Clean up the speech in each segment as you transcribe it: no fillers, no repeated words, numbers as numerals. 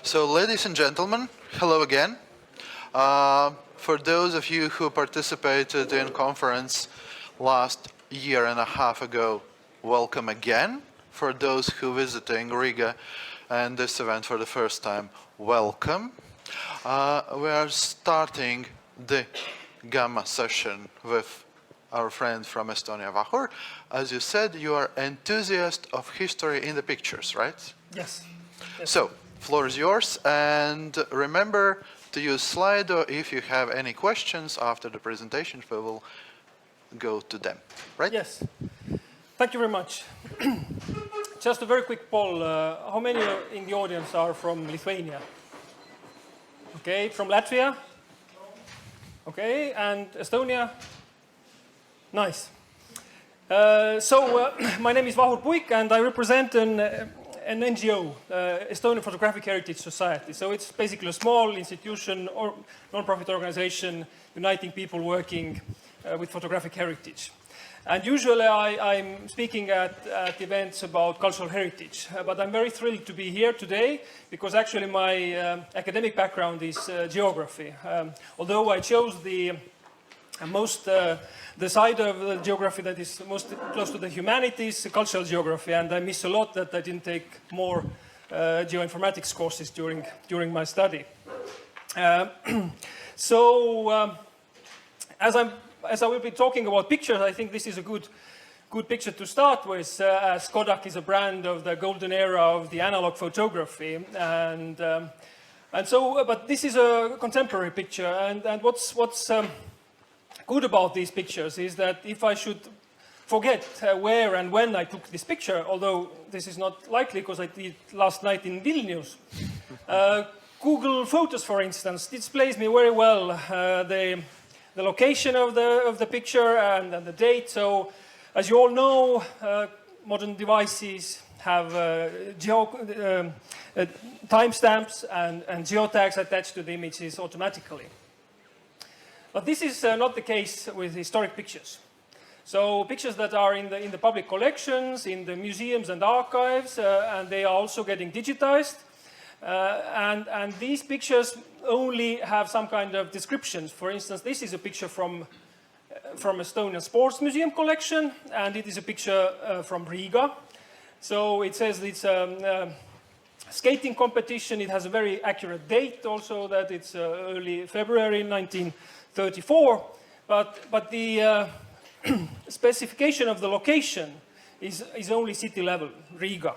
So, ladies and gentlemen, hello again. For those of you who participated in conference last year and a half ago, welcome again. For those who visiting Riga and this event for the first time, welcome. We are starting the Gamma session with our friend from Estonia, Vahur. As you said, you are enthusiast of history in the pictures, right? Yes. So, floor is yours, and remember to use Slido. If you have any questions after the presentation, we will go to them, right? Yes. Thank you very much. Just a very quick poll. How many in the audience are from Lithuania? Okay, from Latvia? Okay, and Estonia? Nice. My name is Vahur Puik, and I represent an NGO, Estonian Photographic Heritage Society. So it's basically a small institution or non-profit organization uniting people working with photographic heritage. And usually I'm speaking at events about cultural heritage, but I'm very thrilled to be here today because actually my academic background is geography. Although I chose the side of the geography that is most close to the humanities, cultural geography, and I miss a lot that I didn't take more geoinformatics courses during my study. As I will be talking about pictures, I think this is a good picture to start with, as Kodak is a brand of the golden era of the analog photography, but this is a contemporary picture, and what's good about these pictures is that if I should forget where and when I took this picture, although this is not likely because I did it last night in Vilnius, Google Photos, for instance, displays me very well the location of the picture and the date. So, as you all know, modern devices have timestamps and geotags attached to the images automatically. But this is not the case with historic pictures. So pictures that are in the public collections, in the museums and archives, and they are also getting digitized. And these pictures only have some kind of descriptions. For instance, this is a picture from Estonian Sports Museum collection, and it is a picture from Riga. So it says it's a skating competition. It has a very accurate date also, that it's early February 1934, but the specification of the location is only city level, Riga.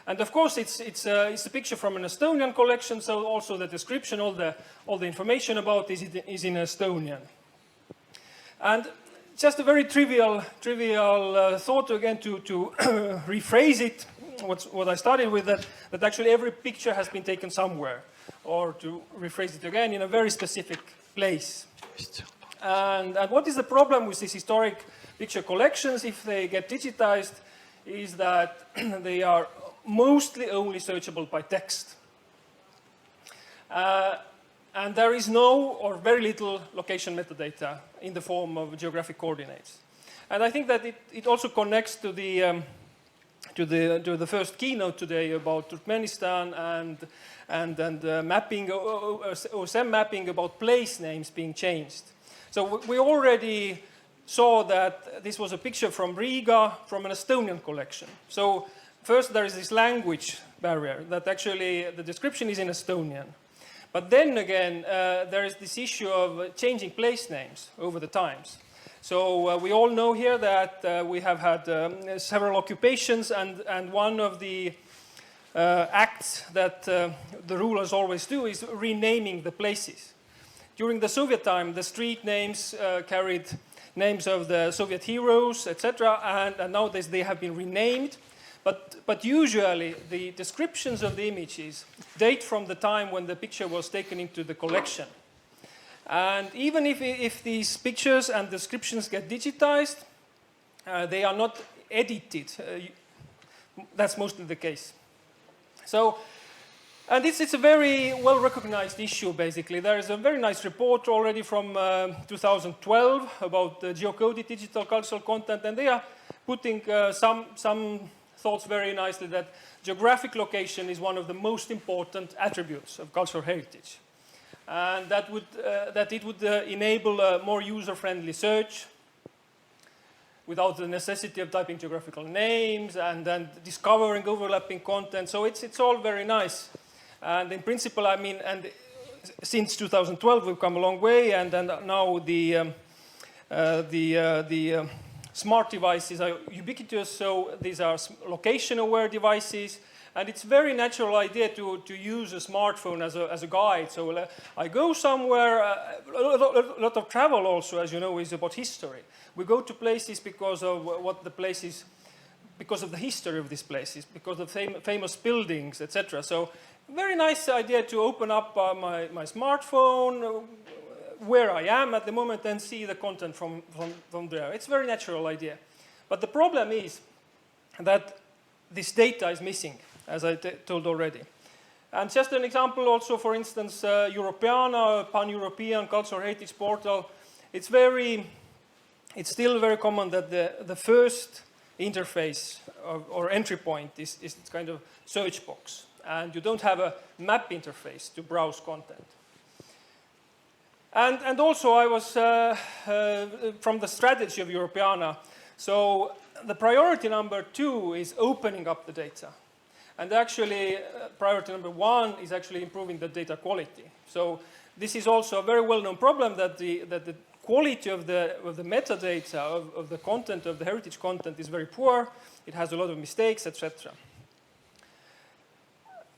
And of course, it's a picture from an Estonian collection, so also the description, all the information about it is in Estonian. And just a very trivial thought again to rephrase it, what I started with, that actually every picture has been taken somewhere, or to rephrase it again, in a very specific place. And what is the problem with these historic picture collections if they get digitized is that they are mostly only searchable by text. And there is no or very little location metadata in the form of geographic coordinates. And I think that it also connects to the first keynote today about Turkmenistan and mapping, OSM mapping about place names being changed. So we already saw that this was a picture from Riga from an Estonian collection. So first there is this language barrier that actually the description is in Estonian. But then again, there is this issue of changing place names over the times. So we all know here that we have had several occupations, and one of the acts that the rulers always do is renaming the places. During the Soviet time, the street names carried names of the Soviet heroes, etc., and nowadays they have been renamed. But usually the descriptions of the images date from the time when the picture was taken into the collection. And even if these pictures and descriptions get digitized, they are not edited. That's mostly the case. So, and it's a very well-recognized issue, basically. There is a very nice report already from 2012 about the Geocoded digital cultural content, and they are putting some thoughts very nicely that geographic location is one of the most important attributes of cultural heritage. And that it would enable a more user-friendly search without the necessity of typing geographical names and then discovering overlapping content. So it's all very nice. And in principle, I mean, and since 2012, we've come a long way, and now the smart devices are ubiquitous, so these are location-aware devices, and it's a very natural idea to use a smartphone as a guide. So I go somewhere, a lot of travel also, as you know, is about history. We go to places because of what the places, because of the history of these places, because of famous buildings, etc. So very nice idea to open up my smartphone, where I am at the moment, and see the content from there. It's a very natural idea. But the problem is that this data is missing, as I told already. And just an example also, for instance, Europeana, Pan-European Cultural Heritage Portal, it's still very common that the first interface or entry point is kind of search box. And you don't have a map interface to browse content. And also I was from the strategy of Europeana. So the priority number 2 is opening up the data. And actually priority number 1 is actually improving the data quality. So this is also a very well-known problem that the quality of the metadata of the content, of the heritage content, is very poor. It has a lot of mistakes, etc.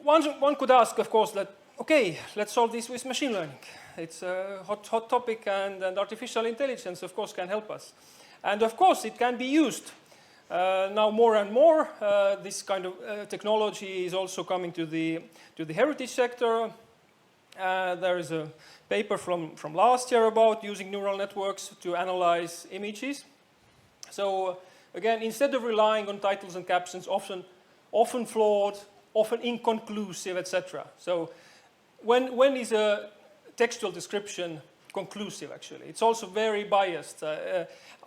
One could ask, of course, that, okay, let's solve this with machine learning. It's a hot topic, and artificial intelligence, of course, can help us. And of course, it can be used. Now more and more, this kind of technology is also coming to the heritage sector. There is a paper from last year about using neural networks to analyze images. So again, instead of relying on titles and captions, often flawed, often inconclusive, etc. So when is a textual description conclusive, actually? It's also very biased.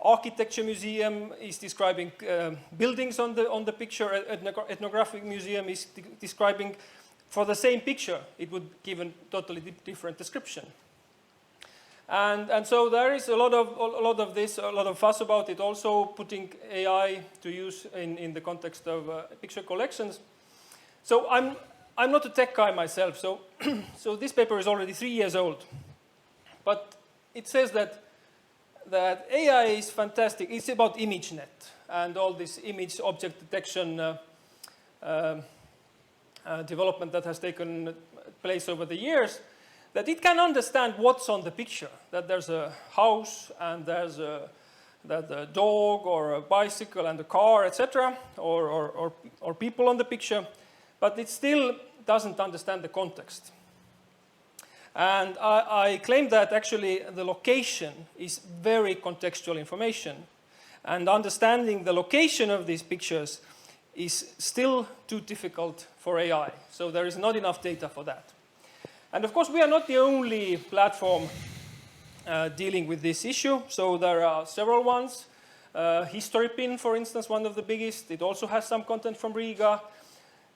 Architecture museum is describing buildings on the picture. Ethnographic museum is describing, for the same picture, it would give a totally different description. And so there is a lot of this, a lot of fuss about it, also putting AI to use in the context of picture collections. So I'm not a tech guy myself, so so this paper is already 3 years old. But it says that AI is fantastic. It's about ImageNet and all this image object detection development that has taken place over the years, that it can understand what's on the picture, that there's a house and there's a dog or a bicycle and a car, etc., or people on the picture, but it still doesn't understand the context. And I claim that actually the location is very contextual information, and understanding the location of these pictures is still too difficult for AI. So there is not enough data for that. And of course, we are not the only platform dealing with this issue. So there are several ones. HistoryPin, for instance, one of the biggest. It also has some content from Riga.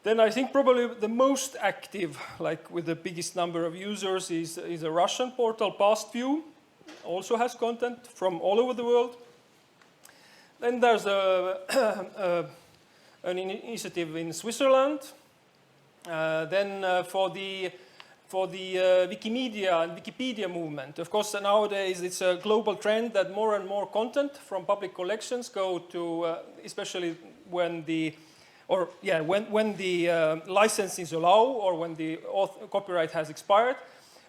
Then I think probably the most active, like with the biggest number of users, is a Russian portal, PastView. Also has content from all over the world. Then there's an initiative in Switzerland. Then for the Wikimedia and Wikipedia movement. Of course, nowadays it's a global trend that more and more content from public collections go to, especially when the licenses allow, or when the copyright has expired,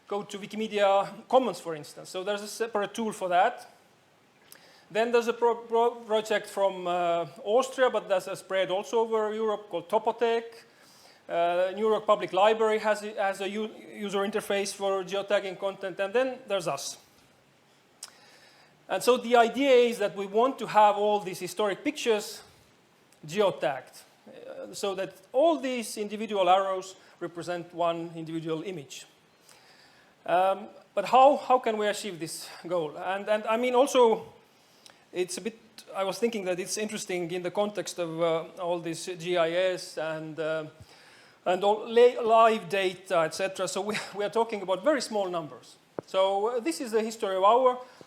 go to Wikimedia Commons, for instance. So there's a separate tool for that. Then there's a project from Austria, but that's a spread also over Europe, called Topotek. New York Public Library has a user interface for geotagging content, and then there's us. And so the idea is that we want to have all these historic pictures geotagged, so that all these individual arrows represent one individual image. But how can we achieve this goal? And I mean, also, it's a bit I was thinking that it's interesting in the context of all this GIS and all live data, etc. So we are talking about very small numbers. So this is the history of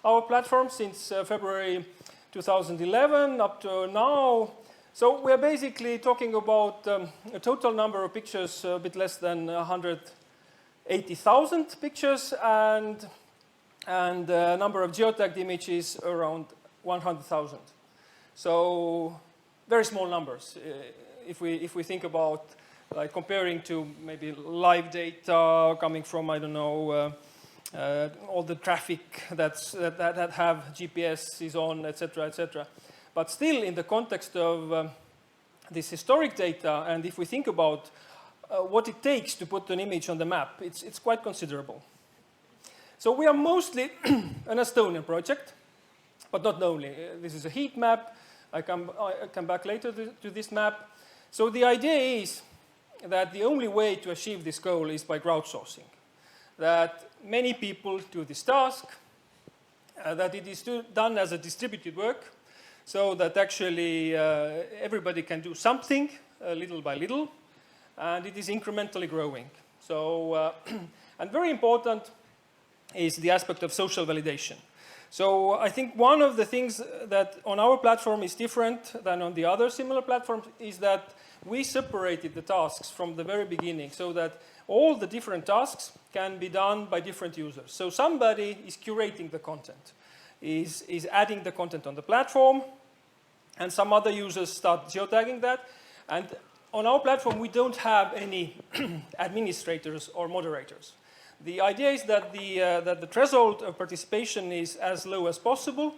our platform since February 2011 up to now. So we are basically talking about a total number of pictures, a bit less than 180,000 pictures, and number of geotagged images around 100,000. So very small numbers. If we think about like comparing to maybe live data coming from, I don't know, all the traffic that have GPS is on, etc., etc. But still, in the context of this historic data, and if we think about what it takes to put an image on the map, it's quite considerable. So we are mostly an Estonian project, but not only. This is a heat map. I come back later to this map. So the idea is that the only way to achieve this goal is by crowdsourcing. That many people do this task, that it is done as a distributed work, so that actually everybody can do something little by little, and it is incrementally growing. So, and very important is the aspect of social validation. So I think one of the things that on our platform is different than on the other similar platforms is that we separated the tasks from the very beginning so that all the different tasks can be done by different users. So somebody is curating the content, is adding the content on the platform, and some other users start geotagging that. And on our platform, we don't have any administrators or moderators. The idea is that the threshold of participation is as low as possible.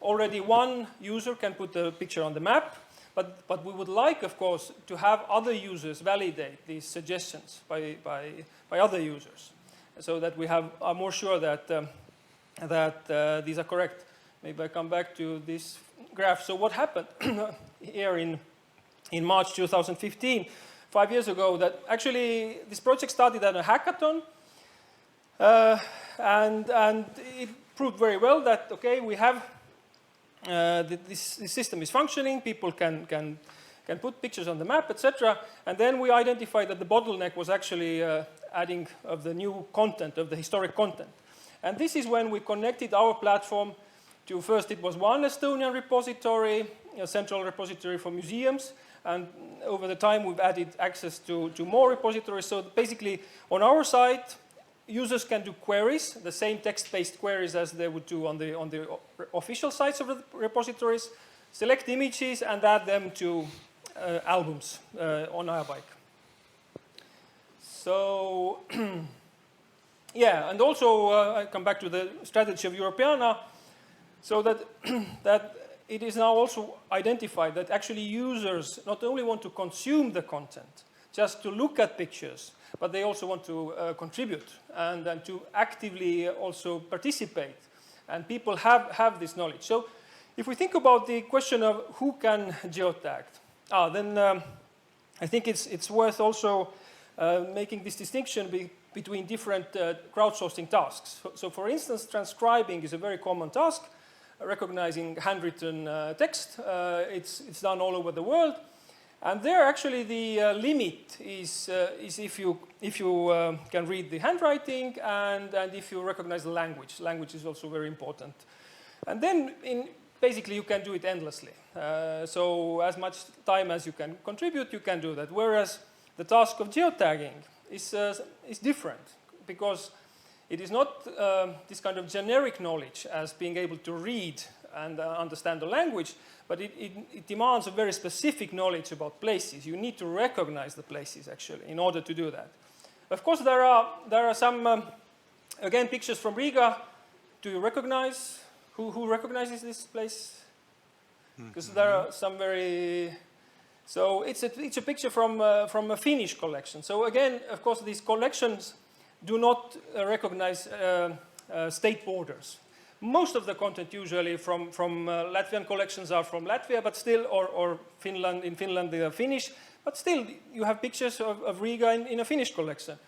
Already one user can put the picture on the map, but we would like, of course, to have other users validate these suggestions by other users, so that we are more sure that these are correct. Maybe I come back to this graph. So what happened here in March 2015, 5 years ago, that actually this project started at a hackathon. And it proved very well that, okay, we have, this system is functioning, people can put pictures on the map, etc. And then we identified that the bottleneck was actually adding of the new content, of the historic content. And this is when we connected our platform to, first it was one Estonian repository, a central repository for museums, and over the time we've added access to more repositories. So basically on our site, users can do queries, the same text-based queries as they would do on the official sites of the repositories, select images and add them to albums on Ajapaik. So, yeah, and also I come back to the strategy of Europeana, so that, that it is now also identified that actually users not only want to consume the content, just to look at pictures, but they also want to contribute and to actively also participate. And people have this knowledge. So if we think about the question of who can geotag, then I think it's worth also making this distinction between different crowdsourcing tasks. So for instance, transcribing is a very common task, recognizing handwritten text. It's done all over the world. And there, actually, the limit is if you can read the handwriting and if you recognize the language. Language is also very important. And then, basically, you can do it endlessly. So as much time as you can contribute, you can do that. Whereas the task of geotagging is different, because it is not this kind of generic knowledge as being able to read and understand the language, but it demands a very specific knowledge about places. You need to recognize the places, actually, in order to do that. Of course, there are some, again, pictures from Riga. Do you recognize? Who recognizes this place? Because there are some very... So it's a picture from a Finnish collection. So again, of course, these collections do not recognize state borders. Most of the content usually from Latvian collections are from Latvia, but still, or Finland, in Finland they are Finnish, but still you have pictures of Riga in a Finnish collection.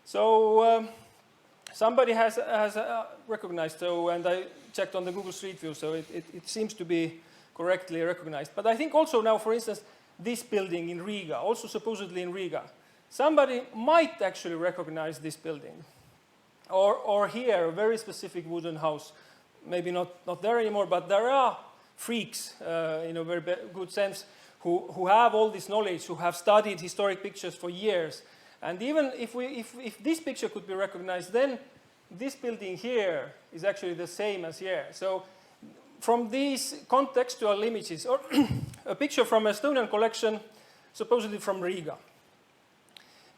So somebody has recognized, so, and I checked on the Google Street View, so it seems to be correctly recognized. But I think also now, for instance, this building in Riga, also supposedly in Riga, somebody might actually recognize this building. Or here, a very specific wooden house, maybe not there anymore, but there are freaks, in a very good sense, who have all this knowledge, who have studied historic pictures for years. And even if this picture could be recognized, then this building here is actually the same as here. So from these contextual images, or a picture from Estonian collection, supposedly from Riga,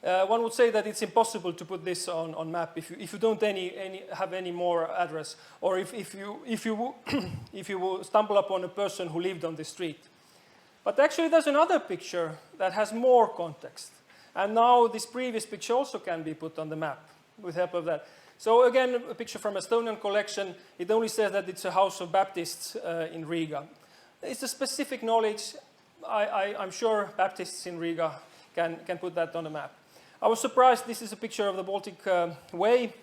one would say that it's impossible to put this on map if you don't have any more address, or if you stumble upon a person who lived on the street. But actually there's another picture that has more context. And now this previous picture also can be put on the map with help of that. So again, a picture from Estonian collection. It only says that it's a house of Baptists in Riga. It's a specific knowledge. I'm sure Baptists in Riga can put that on the map. I was surprised. This is a picture of the Baltic Way.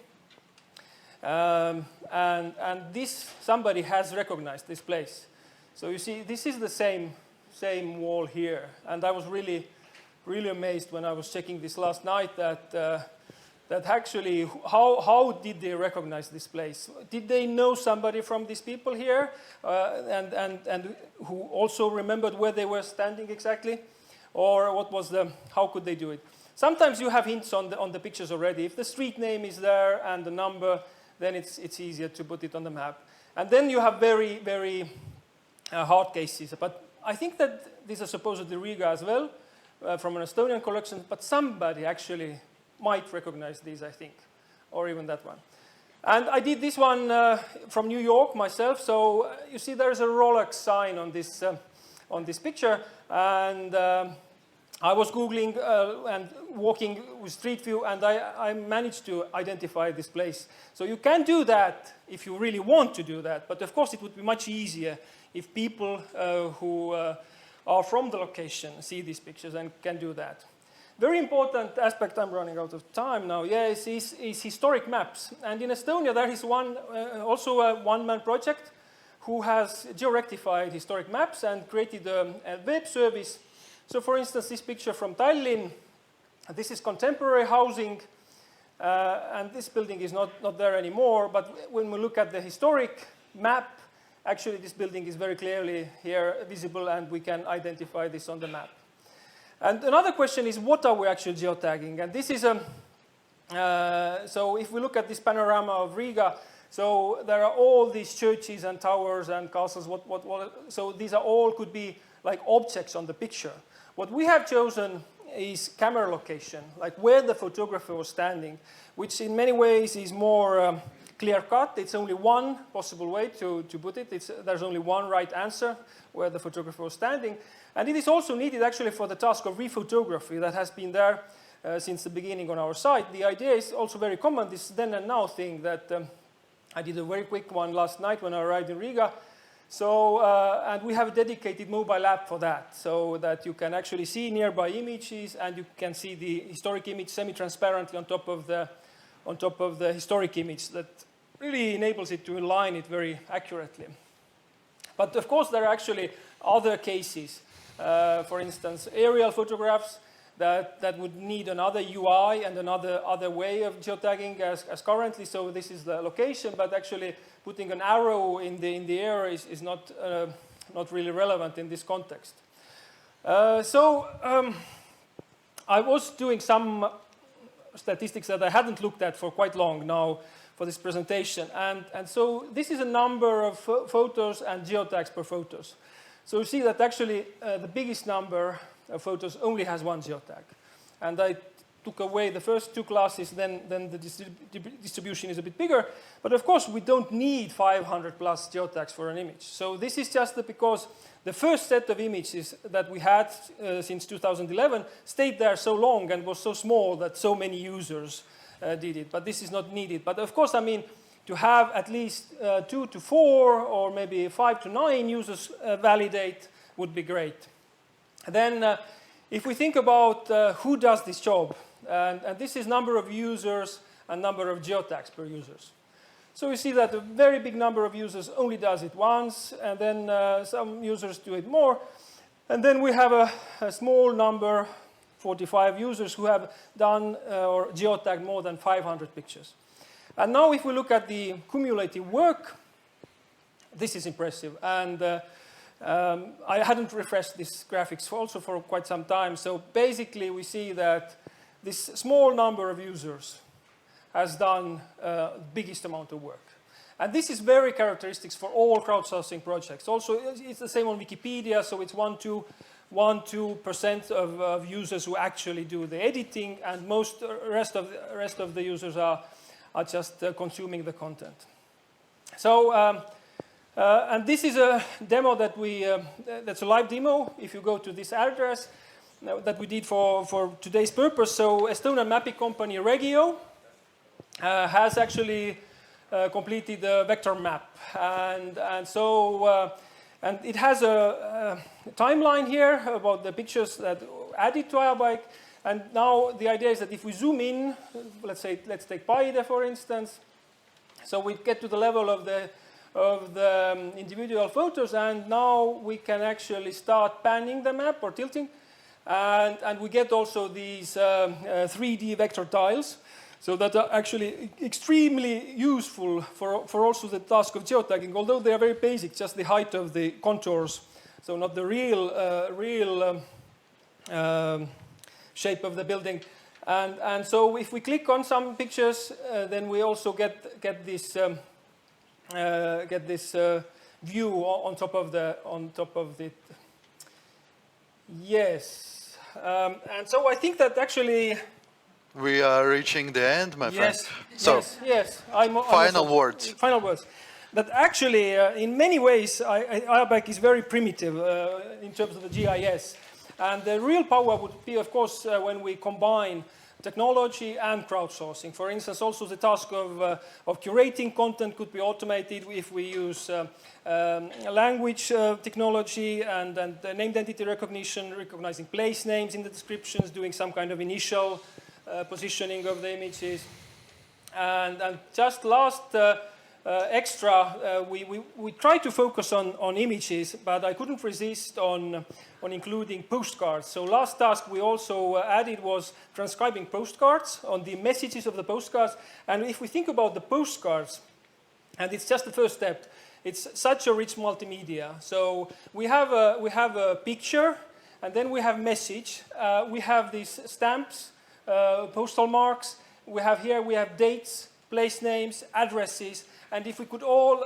And somebody has recognized this place. So you see, this is the same wall here. And I was really amazed when I was checking this last night that actually, how did they recognize this place? Did they know somebody from these people here and who also remembered where they were standing exactly? Or what was how could they do it? Sometimes you have hints on the pictures already. If the street name is there and the number, then it's easier to put it on the map. And then you have very, very hard cases. But I think that these are supposedly Riga as well, from an Estonian collection, but somebody actually might recognize these, I think, or even that one. And I did this one from New York myself. So you see there's a Rolex sign on this picture. And I was Googling and walking with Street View, and I managed to identify this place. So you can do that if you really want to do that. But of course, it would be much easier if people who are from the location see these pictures and can do that. Very important aspect, I'm running out of time now, is historic maps. And in Estonia, there is also a one-man project who has georectified historic maps and created a web service. So for instance, this picture from Tallinn, this is contemporary housing, and this building is not there anymore, but when we look at the historic map, actually this building is very clearly here visible, and we can identify this on the map. And another question is, what are we actually geotagging? And this is so if we look at this panorama of Riga, so there are all these churches and towers and castles, so these are all could be like objects on the picture. What we have chosen is camera location, like where the photographer was standing, which in many ways is more clear-cut. It's only one possible way to put it. There's only one right answer, where the photographer was standing. And it is also needed actually for the task of rephotography that has been there since the beginning on our site. The idea is also very common, this then and now thing that I did a very quick one last night when I arrived in Riga. So, and we have a dedicated mobile app for that, so that you can actually see nearby images, and you can see the historic image semi-transparently on top of the historic image. That really enables it to align it very accurately. But of course, there are actually other cases. For instance, aerial photographs that would need another UI and other way of geotagging as currently. So this is the location, but actually putting an arrow in the air is not really relevant in this context. I was doing some statistics that I hadn't looked at for quite long now for this presentation. And so this is a number of photos and geotags per photos. So you see that actually the biggest number of photos only has one geotag. And I took away the first two classes, then the distribution is a bit bigger. But of course, we don't need 500 plus geotags for an image. So this is just because the first set of images that we had since 2011 stayed there so long and was so small that so many users did it. But this is not needed. But of course, I mean, to have at least 2 to 4 or maybe 5 to 9 users validate would be great. Then if we think about who does this job, and this is number of users and number of geotags per users. So we see that a very big number of users only does it once, and then some users do it more. And then we have a small number, 45 users, who have done or geotagged more than 500 pictures. And now if we look at the cumulative work, this is impressive. And I hadn't refreshed these graphics also for quite some time. So basically we see that this small number of users has done the biggest amount of work. And this is very characteristic for all crowdsourcing projects. Also, it's the same on Wikipedia, so it's 1-2% of users who actually do the editing, and most rest of the users are just consuming the content. So, and this is a demo that that's a live demo. If you go to this address that we did for today's purpose, so Estonian mapping company Regio has actually completed a vector map, and it has a timeline here about the pictures that added to Ajapaik. And now the idea is that if we zoom in, let's take Paide for instance, so we get to the level of the individual photos, and now we can actually start panning the map or tilting, and we get also these 3D vector tiles. So that are actually extremely useful for also the task of geotagging, although they are very basic, just the height of the contours, so not the real shape of the building. And so if we click on some pictures, then we also get this view on top of the. Yes, and so I think that actually. We are reaching the end, my friend. So, yes. Final words. Final words. That actually, in many ways, Ajapaik is very primitive in terms of the GIS. And the real power would be, of course, when we combine technology and crowdsourcing. For instance, also the task of curating content could be automated if we use language technology and name identity recognition, recognizing place names in the descriptions, doing some kind of initial positioning of the images. And just last extra, we try to focus on images, but I couldn't resist on including postcards. So last task we also added was transcribing postcards on the messages of the postcards. And if we think about the postcards, and it's just the first step, it's such a rich multimedia. So we have a picture, and then we have message. We have these stamps, postal marks. We have dates, place names, addresses, and if we could all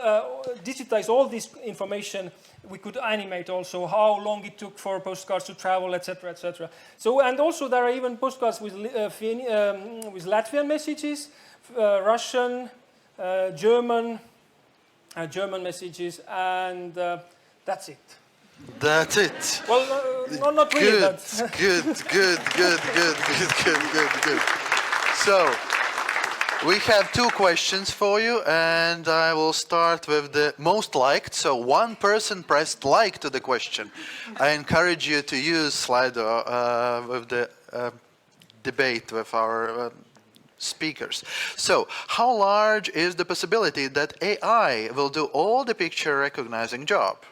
digitize all this information, we could animate also how long it took for postcards to travel, etc., etc. So, and also there are even postcards with Latvian messages, Russian, German messages, and that's it. That's it. Well, not really. Good. So, we have two questions for you, and I will start with the most liked. So, one person pressed like to the question. I encourage you to use Slido with the debate with our speakers. So, how large is the possibility that AI will do all the picture recognizing job?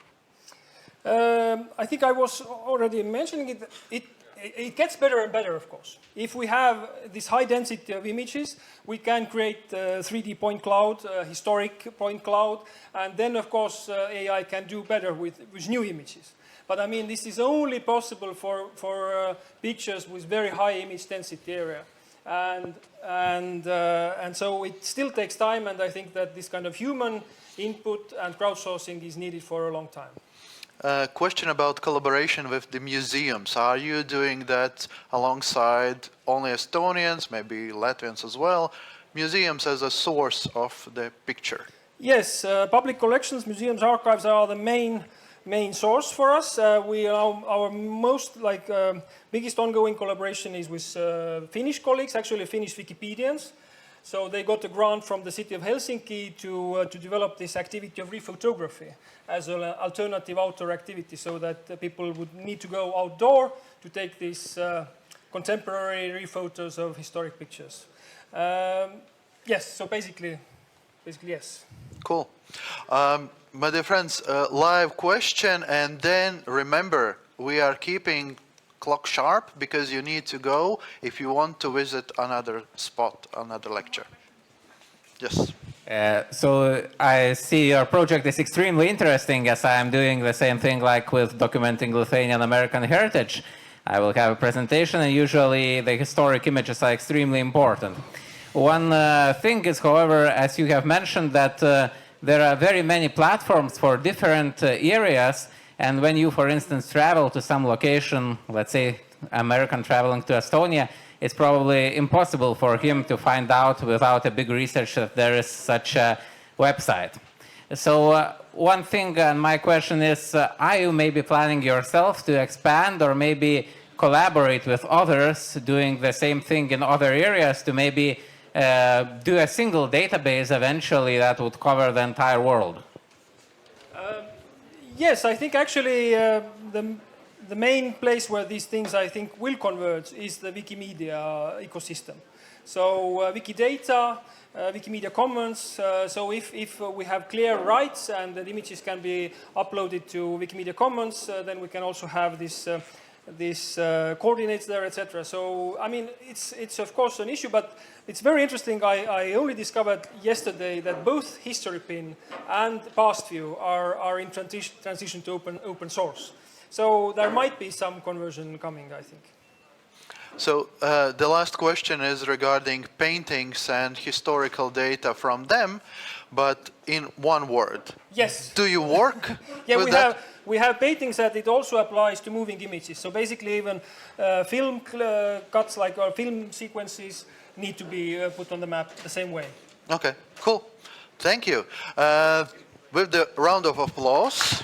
I think I was already mentioning it. It gets better and better, of course. If we have this high density of images, we can create 3D point cloud, historic point cloud, and then, of course, AI can do better with new images. But I mean, this is only possible for pictures with very high image density area. And so it still takes time, and I think that this kind of human input and crowdsourcing is needed for a long time. Question about collaboration with the museums. Are you doing that alongside only Estonians, maybe Latvians as well? Museums as a source of the picture. Yes, public collections, museums, archives are the main source for us. Our most biggest ongoing collaboration is with Finnish colleagues, actually Finnish Wikipedians. So they got a grant from the city of Helsinki to develop this activity of rephotography as an alternative outdoor activity, so that people would need to go outdoor to take these contemporary rephotos of historic pictures. Yes, so basically basically yes. Cool. My dear friends, live question, and then remember, we are keeping clock sharp because you need to go if you want to visit another spot, another lecture. Yes. So I see your project is extremely interesting, as I am doing the same thing like with documenting Lithuanian American heritage. I will have a presentation, and usually the historic images are extremely important. One thing is, however, as you have mentioned, that there are very many platforms for different areas, and when you, for instance, travel to some location, let's say American traveling to Estonia, it's probably impossible for him to find out without a big research that there is such a website. So one thing, and my question is, are you maybe planning yourself to expand or maybe collaborate with others doing the same thing in other areas to maybe do a single database eventually that would cover the entire world? Yes, I think actually the main place where these things I think will converge is the Wikimedia ecosystem. So Wikidata, Wikimedia Commons, so if we have clear rights and the images can be uploaded to Wikimedia Commons, then we can also have this coordinates there, etc. So, I mean, it's of course an issue, but it's very interesting. I only discovered yesterday that both HistoryPin and PastView are in transition to open source. So there might be some conversion coming, I think. So the last question is regarding paintings and historical data from them, but in one word. Yes. Do you work with that? We have paintings that it also applies to moving images. So basically even film cuts or film sequences need to be put on the map the same way. Okay, cool. Thank you. With the round of applause.